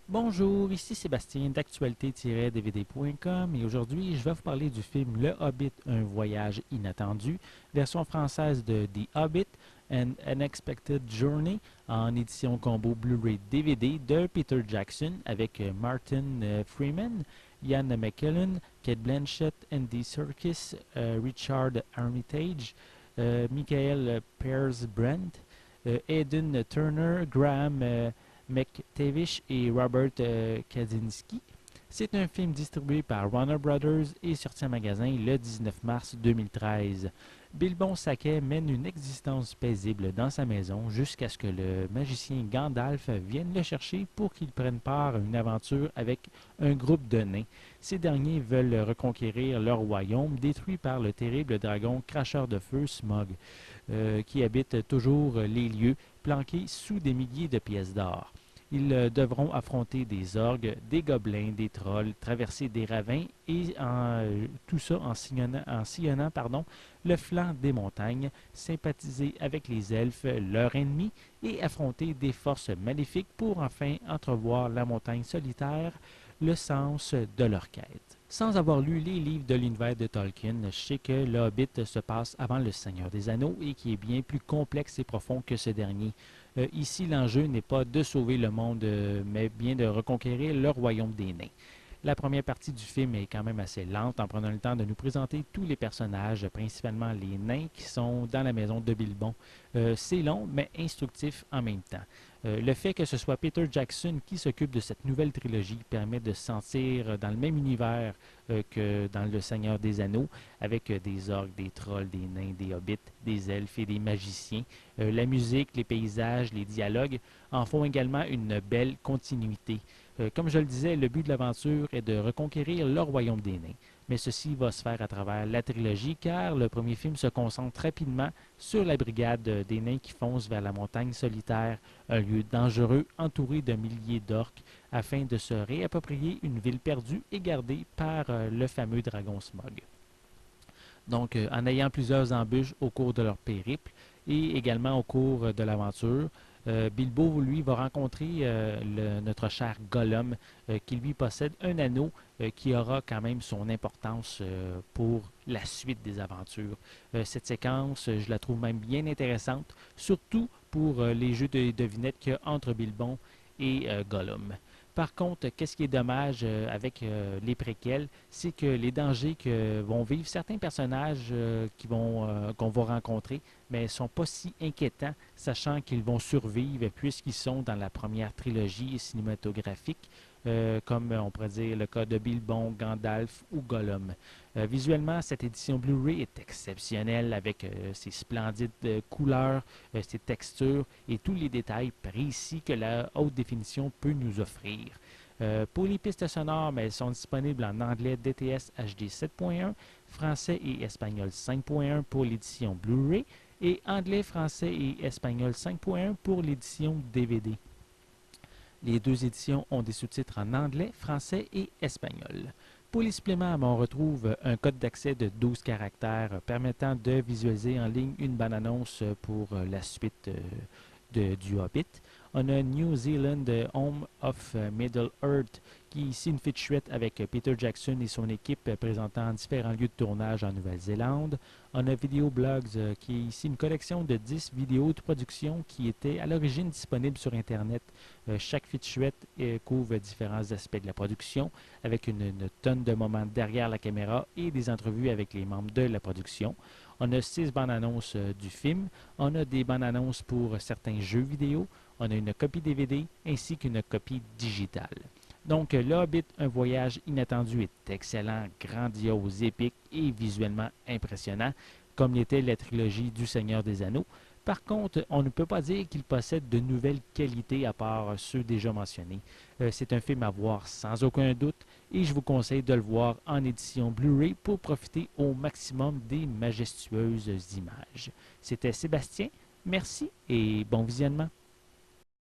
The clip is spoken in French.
Bonjour, ici Sébastien d'actualité-dvd.com et aujourd'hui je vais vous parler du film Le Hobbit, un voyage inattendu, version française de The Hobbit, An Unexpected Journey en édition combo Blu-ray DVD de Peter Jackson avec Martin Freeman, Ian McKellen, Kate Blanchett, Andy Serkis, Richard Armitage, Michael Pears-Brent, Aidan Turner, Graham McTavish et Robert Kaczynski. C'est un film distribué par Warner Brothers et sorti en magasin le 19 mars 2013. Bilbon Saquet mène une existence paisible dans sa maison jusqu'à ce que le magicien Gandalf vienne le chercher pour qu'il prenne part à une aventure avec un groupe de nains. Ces derniers veulent reconquérir leur royaume détruit par le terrible dragon cracheur de feu Smog, qui habite toujours les lieux planqués sous des milliers de pièces d'or. Ils devront affronter des orgues, des gobelins, des trolls, traverser des ravins et tout ça en sillonnant le flanc des montagnes, sympathiser avec les elfes, leurs ennemis, et affronter des forces maléfiques pour enfin entrevoir la montagne solitaire, le sens de leur quête. Sans avoir lu les livres de l'univers de Tolkien, je sais que le Hobbit se passe avant le Seigneur des Anneaux et qui est bien plus complexe et profond que ce dernier. Ici, l'enjeu n'est pas de sauver le monde, mais bien de reconquérir le royaume des nains. La première partie du film est quand même assez lente en prenant le temps de nous présenter tous les personnages, principalement les nains qui sont dans la maison de Bilbon. C'est long, mais instructif en même temps. Le fait que ce soit Peter Jackson qui s'occupe de cette nouvelle trilogie permet de se sentir dans le même univers que dans Le Seigneur des Anneaux, avec des orques, des trolls, des nains, des hobbits, des elfes et des magiciens. La musique, les paysages, les dialogues en font également une belle continuité. Comme je le disais, le but de l'aventure est de reconquérir le royaume des nains. Mais ceci va se faire à travers la trilogie car le premier film se concentre rapidement sur la brigade des nains qui foncent vers la montagne solitaire, un lieu dangereux entouré de milliers d'orques afin de se réapproprier une ville perdue et gardée par le fameux dragon Smog. Donc, en ayant plusieurs embûches au cours de leur périple et également au cours de l'aventure, Bilbo, lui, va rencontrer notre cher Gollum, qui lui possède un anneau qui aura quand même son importance pour la suite des aventures. Cette séquence, je la trouve même bien intéressante, surtout pour les jeux de devinettes qu'il y a entre Bilbon et Gollum. Par contre, qu'est-ce qui est dommage avec les préquels, c'est que les dangers que vont vivre certains personnages qu'on va rencontrer, mais sont pas si inquiétants, sachant qu'ils vont survivre puisqu'ils sont dans la première trilogie cinématographique, comme on pourrait dire le cas de Bilbon, Gandalf ou Gollum. Visuellement, cette édition Blu-ray est exceptionnelle avec ses splendides couleurs, ses textures et tous les détails précis que la haute définition peut nous offrir. Pour les pistes sonores, mais elles sont disponibles en anglais DTS HD 7.1, français et espagnol 5.1 pour l'édition Blu-ray et anglais, français et espagnol 5.1 pour l'édition DVD. Les deux éditions ont des sous-titres en anglais, français et espagnol. Pour les suppléments, on retrouve un code d'accès de 12 caractères permettant de visualiser en ligne une bande-annonce pour la suite du Hobbit. On a New Zealand Home of Middle-earth, qui est ici une featurette avec Peter Jackson et son équipe présentant différents lieux de tournage en Nouvelle-Zélande. On a Video Blogs, qui est ici une collection de 10 vidéos de production qui étaient à l'origine disponibles sur Internet. Chaque featurette couvre différents aspects de la production, avec une tonne de moments derrière la caméra et des entrevues avec les membres de la production. On a 6 bandes annonces du film. On a des bandes annonces pour certains jeux vidéo. On a une copie DVD ainsi qu'une copie digitale. Donc, Le Hobbit, un voyage inattendu est excellent, grandiose, épique et visuellement impressionnant, comme l'était la trilogie du Seigneur des Anneaux. Par contre, on ne peut pas dire qu'il possède de nouvelles qualités à part ceux déjà mentionnés. C'est un film à voir sans aucun doute et je vous conseille de le voir en édition Blu-ray pour profiter au maximum des majestueuses images. C'était Sébastien, merci et bon visionnement.